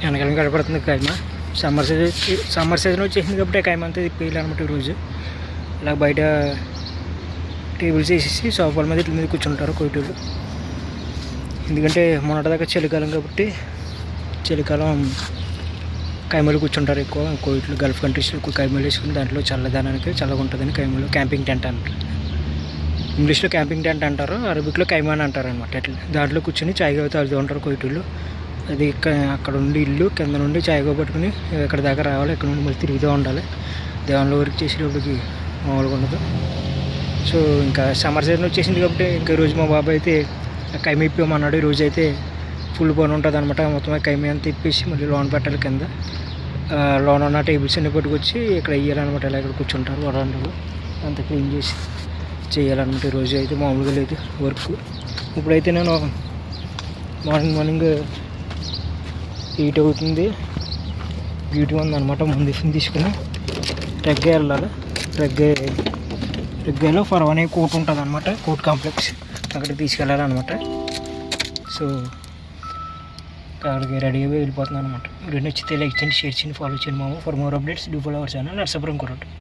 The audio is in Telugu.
వెనకాల కనపడుతుంది కైమ. సమ్మర్ సీజన్ వచ్చేసింది కాబట్టి కైమ అంతా తిప్పేయాలి అనమాట. ఈరోజు ఇలా బయట టేబుల్స్ వేసేసి సోఫాల మీద ఇట్ల మీద కూర్చుంటారు కోయిటోళ్ళు. ఎందుకంటే మొన్నటిదాకా చలికాలం కాబట్టి చలికాలం కైమలు కూర్చుంటారు ఎక్కువ కోయిట్లు. గల్ఫ్ కంట్రీస్లో ఎక్కువ కైమలు వేసుకుని దాంట్లో చల్లదనానికి చల్లగా ఉంటుందని కైమలు క్యాంపింగ్ టెంట్ అంటారు. ఇంగ్లీష్లో క్యాంపింగ్ టెంట్ అంటారు, అరబిక్లో కైమాన్ అంటారు అనమాట. అట్లా దాంట్లో కూర్చొని చాయ్ తాగుతూ ఉంటారు కోయిటోళ్ళు. అది అక్కడ నుండి ఇల్లు కింద నుండి చాయ్గా పట్టుకుని ఎక్కడ దాకా రావాలి, ఎక్కడ నుండి మళ్ళీ తిరుగుతూ ఉండాలి. దేవంలో వర్క్ చేసేటప్పటికి మామూలుగా ఉండదు. సో ఇంకా సమ్మర్ సీజన్ వచ్చేసింది కాబట్టి ఇంకా ఈరోజు మా బాబాయ్ అయితే కైమ ఇప్పామన్నాడు. ఈరోజు అయితే ఫుల్ పని ఉంటుంది అనమాట. మొత్తం కైమ అంతా ఇప్పేసి మళ్ళీ లోన్ పెట్టాలి. కింద లోన్ ఉన్న టేబుల్స్ అన్ని పట్టుకొచ్చి ఇక్కడ వేయాలన్నమాట. ఇలా ఇక్కడ కూర్చుంటారు వరండాలో అంతా క్లీన్ చేసి చేయాలన్నమాట. ఈరోజు అయితే మామూలుగా లేదు వర్క్. ఇప్పుడైతే నేను మార్నింగ్ 8 అవుతుంది. డ్యూటీ ఉందన్నమాట. ముందు తీసుకుని రెగ్గే వెళ్ళాలి. రెగ్గేలో ఫర్వాన్ అనే కోర్ట్ ఉంటుంది అనమాట. కోర్ట్ కాంప్లెక్స్ అక్కడికి తీసుకెళ్ళాలన్నమాట. సో అక్కడికి రెడీగా వెళ్ళిపోతున్నాను అనమాట. రెండు నచ్చితే లైక్ చేయండి, షేర్ చేయండి, ఫాలో చేయండి. మామ for more updates do follow our channel Narsapuram కోరట్.